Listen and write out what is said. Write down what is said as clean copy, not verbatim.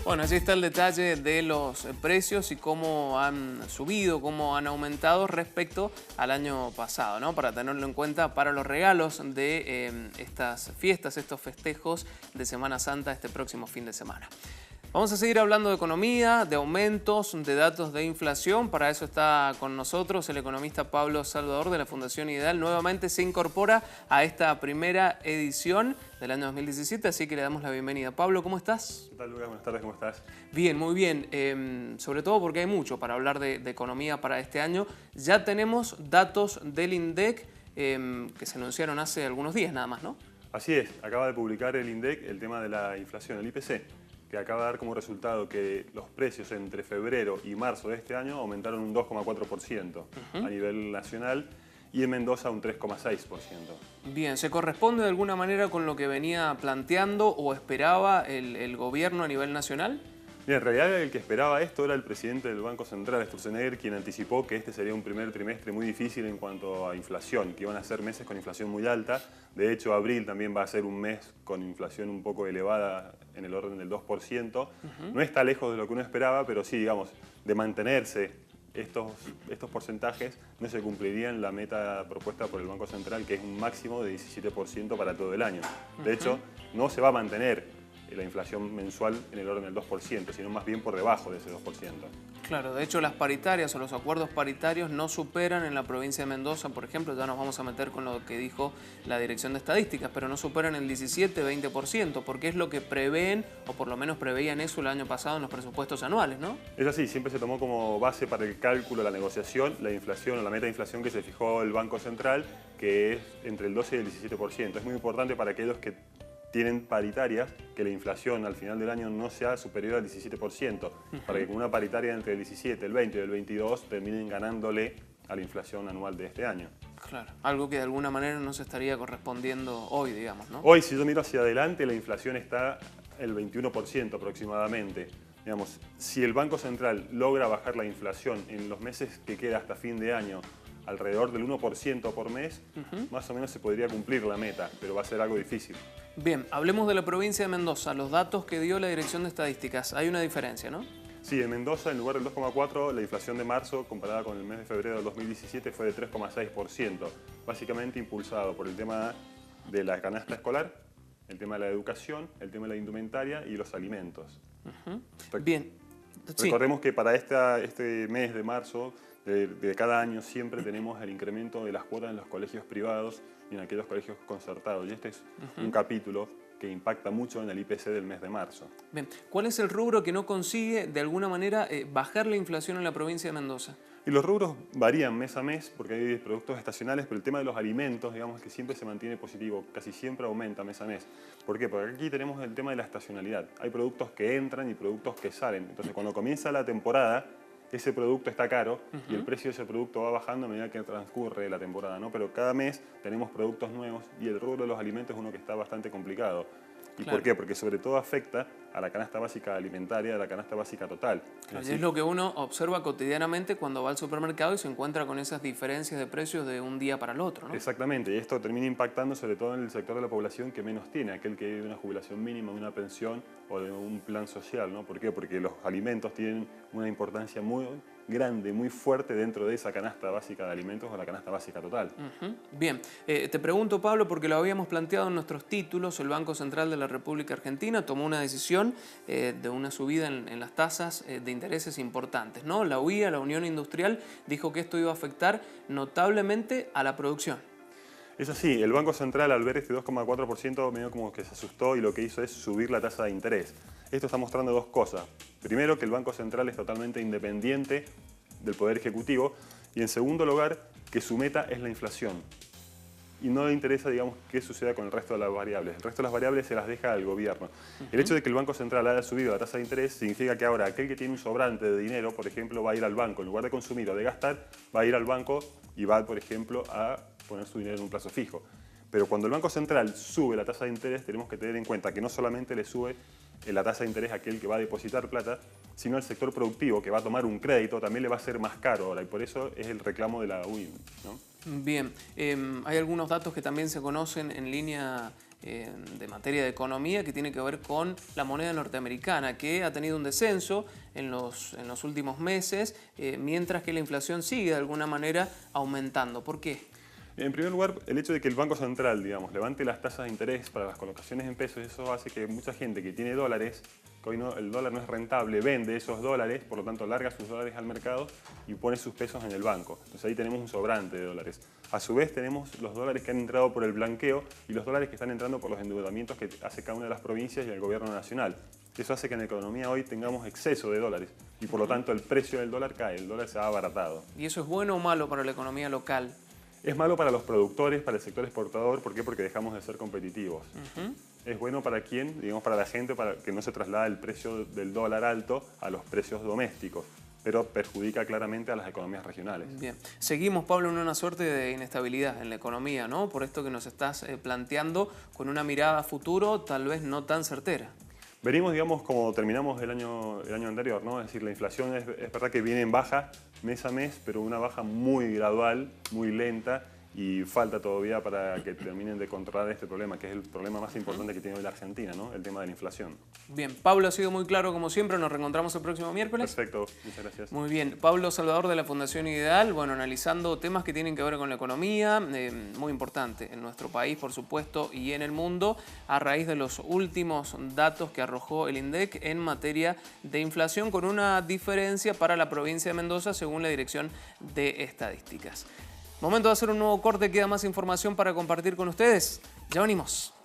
Bueno, allí está el detalle de los precios y cómo han subido, cómo han aumentado respecto al año pasado, ¿no? Para tenerlo en cuenta para los regalos de estas fiestas, estos festejos de Semana Santa este próximo fin de semana. Vamos a seguir hablando de economía, de aumentos, de datos de inflación. Para eso está con nosotros el economista Pablo Salvador de la Fundación Ideal. Nuevamente se incorpora a esta primera edición del año 2017, así que le damos la bienvenida. Pablo, ¿cómo estás? ¿Qué tal, Lucas? Buenas tardes, ¿cómo estás? Bien, muy bien. Sobre todo porque hay mucho para hablar de economía para este año. Ya tenemos datos del INDEC que se anunciaron hace algunos días nada más, ¿no? Así es, acaba de publicar el INDEC el tema de la inflación, el IPC, que acaba de dar como resultado que los precios entre febrero y marzo de este año aumentaron un 2,4% a nivel nacional y en Mendoza un 3,6%. Bien, ¿se corresponde de alguna manera con lo que venía planteando o esperaba el gobierno a nivel nacional? Bien, en realidad el que esperaba esto era el presidente del Banco Central, Sturzenegger, quien anticipó que este sería un primer trimestre muy difícil en cuanto a inflación, que iban a ser meses con inflación muy alta. De hecho, abril también va a ser un mes con inflación un poco elevada en el orden del 2%. No está lejos de lo que uno esperaba, pero sí, digamos, de mantenerse estos porcentajes no se cumplirían la meta propuesta por el Banco Central, que es un máximo de 17% para todo el año. De hecho, no se va a mantener la inflación mensual en el orden del 2%, sino más bien por debajo de ese 2%. Claro, de hecho las paritarias o los acuerdos paritarios no superan en la provincia de Mendoza, por ejemplo, ya nos vamos a meter con lo que dijo la Dirección de Estadísticas, pero no superan el 17-20%, porque es lo que prevén, o por lo menos preveían eso el año pasado en los presupuestos anuales, ¿no? Es así, siempre se tomó como base para el cálculo, la negociación, la inflación o la meta de inflación que se fijó el Banco Central, que es entre el 12 y el 17%. Es muy importante para aquellos que tienen paritarias que la inflación al final del año no sea superior al 17%, para que con una paritaria entre el 17, el 20 y el 22 terminen ganándole a la inflación anual de este año. Claro, algo que de alguna manera no se estaría correspondiendo hoy, digamos, ¿no? Hoy, si yo miro hacia adelante, la inflación está el 21% aproximadamente. Digamos, si el Banco Central logra bajar la inflación en los meses que queda hasta fin de año alrededor del 1% por mes, más o menos se podría cumplir la meta, pero va a ser algo difícil. Bien, hablemos de la provincia de Mendoza. Los datos que dio la Dirección de Estadísticas, hay una diferencia, ¿no? Sí, en Mendoza, en lugar del 2,4%, la inflación de marzo, comparada con el mes de febrero del 2017, fue de 3,6%, básicamente impulsado por el tema de la canasta escolar, el tema de la educación, el tema de la indumentaria y los alimentos. Bien. Recordemos que para este mes de marzo de cada año siempre tenemos el incremento de las cuotas en los colegios privados y en aquellos colegios concertados. Y este es un capítulo que impacta mucho en el IPC del mes de marzo. Bien, ¿cuál es el rubro que no consigue de alguna manera bajar la inflación en la provincia de Mendoza? Y los rubros varían mes a mes porque hay productos estacionales, pero el tema de los alimentos, digamos que siempre se mantiene positivo, casi siempre aumenta mes a mes. ¿Por qué? Porque aquí tenemos el tema de la estacionalidad. Hay productos que entran y productos que salen. Entonces, cuando comienza la temporada, ese producto está caro y el precio de ese producto va bajando a medida que transcurre la temporada, ¿no? Pero cada mes tenemos productos nuevos y el rubro de los alimentos es uno que está bastante complicado. ¿Y por qué? Porque sobre todo afecta a la canasta básica alimentaria, a la canasta básica total. Claro, y es lo que uno observa cotidianamente cuando va al supermercado y se encuentra con esas diferencias de precios de un día para el otro, ¿no? Exactamente, y esto termina impactando sobre todo en el sector de la población que menos tiene, aquel que vive de una jubilación mínima, de una pensión o de un plan social, ¿no? ¿Por qué? Porque los alimentos tienen una importancia muy grande, muy fuerte dentro de esa canasta básica de alimentos o la canasta básica total. Bien, te pregunto, Pablo, porque lo habíamos planteado en nuestros títulos, el Banco Central de la República Argentina tomó una decisión de una subida en las tasas de intereses importantes, ¿no? La UIA, la Unión Industrial, dijo que esto iba a afectar notablemente a la producción. Es así, el Banco Central al ver este 2,4% medio como que se asustó y lo que hizo es subir la tasa de interés. Esto está mostrando dos cosas. Primero, que el Banco Central es totalmente independiente del Poder Ejecutivo y en segundo lugar, que su meta es la inflación. Y no le interesa, digamos, qué suceda con el resto de las variables. El resto de las variables se las deja al gobierno. El hecho de que el Banco Central haya subido la tasa de interés significa que ahora aquel que tiene un sobrante de dinero, por ejemplo, va a ir al banco. En lugar de consumir o de gastar, va a ir al banco y va, por ejemplo, a poner su dinero en un plazo fijo. Pero cuando el Banco Central sube la tasa de interés, tenemos que tener en cuenta que no solamente le sube la tasa de interés a aquel que va a depositar plata, sino al sector productivo que va a tomar un crédito, también le va a ser más caro ahora. Y por eso es el reclamo de la UIM, ¿no? Bien, hay algunos datos que también se conocen en línea de materia de economía que tiene que ver con la moneda norteamericana, que ha tenido un descenso en los últimos meses, mientras que la inflación sigue de alguna manera aumentando. ¿Por qué? En primer lugar, el hecho de que el Banco Central, digamos, levante las tasas de interés para las colocaciones en pesos, eso hace que mucha gente que tiene dólares, que hoy no, el dólar no es rentable, vende esos dólares, por lo tanto larga sus dólares al mercado y pone sus pesos en el banco. Entonces ahí tenemos un sobrante de dólares. A su vez tenemos los dólares que han entrado por el blanqueo y los dólares que están entrando por los endeudamientos que hace cada una de las provincias y el gobierno nacional. Eso hace que en la economía hoy tengamos exceso de dólares y por lo tanto el precio del dólar cae, el dólar se ha abaratado. ¿Y eso es bueno o malo para la economía local? Es malo para los productores, para el sector exportador. ¿Por qué? Porque dejamos de ser competitivos. Es bueno para quién, digamos para la gente, para que no se traslada el precio del dólar alto a los precios domésticos, pero perjudica claramente a las economías regionales. Bien, seguimos, Pablo, en una suerte de inestabilidad en la economía, ¿no? Por esto que nos estás planteando con una mirada a futuro tal vez no tan certera. Venimos, digamos, como terminamos el año anterior, ¿no? Es decir, la inflación es verdad que viene en baja mes a mes, pero una baja muy gradual, muy lenta, y falta todavía para que terminen de controlar este problema, que es el problema más importante que tiene hoy la Argentina, ¿no? El tema de la inflación. Bien, Pablo ha sido muy claro como siempre, nos reencontramos el próximo miércoles. Perfecto, muchas gracias. Muy bien, Pablo Salvador de la Fundación Ideal, bueno, analizando temas que tienen que ver con la economía, muy importante en nuestro país, por supuesto, y en el mundo, a raíz de los últimos datos que arrojó el INDEC en materia de inflación, con una diferencia para la provincia de Mendoza, según la Dirección de Estadísticas. Momento de hacer un nuevo corte, queda más información para compartir con ustedes. Ya venimos.